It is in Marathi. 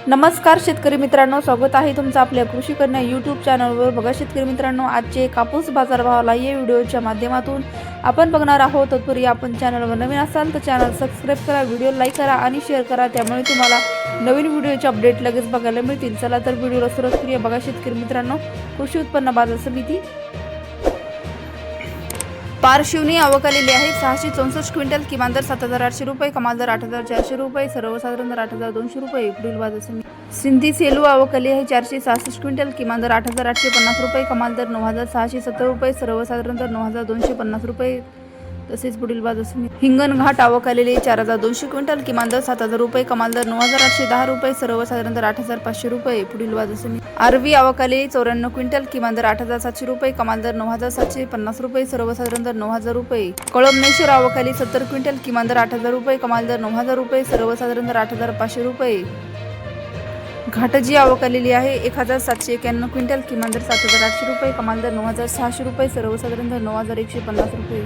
नमस्कार शेतकरी मित्रांनो, स्वागत आहे तुमचं आपल्या कृषी कन्या यूट्यूब चॅनलवर। बघा शेतकरी मित्रांनो, आजचे कापूस बाजारभावाला या व्हिडिओच्या माध्यमातून आपण बघणार आहोत। तत्पूर्वी आपण चॅनलवर नवीन असाल तर चॅनल सबस्क्राइब करा, व्हिडिओ लाईक करा आणि शेअर करा, त्यामुळे तुम्हाला नवीन व्हिडिओचे अपडेट लगेच बघायला मिळतील। चला तर व्हिडिओला सुरुवात करूया। बघा शेतकरी मित्रांनो, कृषी उत्पन्न बाजार समिती पारशिवनी आवक आलेली आहे 664 क्विंटल, किमान दर 7,800 रुपये, कमाल दर 8,400 रुपये, सर्वसाधारण दर 8,200 रुपये। पुढील बाजार समिती सिंधी सेलू आवक आली आहे 466 क्विंटल, किमान दर 8,850 रुपये, कमाल दर 9,670 रुपये, सर्वसाधारण दर 9,250 रुपये। तसेच पुढील बाजार समिती हिंगणघाट आवक आलेली 4,200 क्विंटल, किमान दर 7,000 रुपये, कमाल दर 9,810 रुपये, सर्वसाधारण दर 8,500 रुपये। पुढील बाजार समिती आरवी आवक आलेली 94 क्विंटल, किमान दर 8,700 रुपये, कमाल दर 9,750 रुपये, सर्वसाधारण दर 9,000 रुपये। कळमनेश्वर आवक आली 70 क्विंटल, किमान दर 8,000 रुपये, कमाल दर 9,000 रुपये, सर्वसाधारण दर 8,500 रुपये। घाटजी आवक आलेली आहे 1,791 क्विंटल, किमान दर 7,800 रुपये, कमाल दर 9,600 रुपये, सर्वसाधारण दर 9,150 रुपये।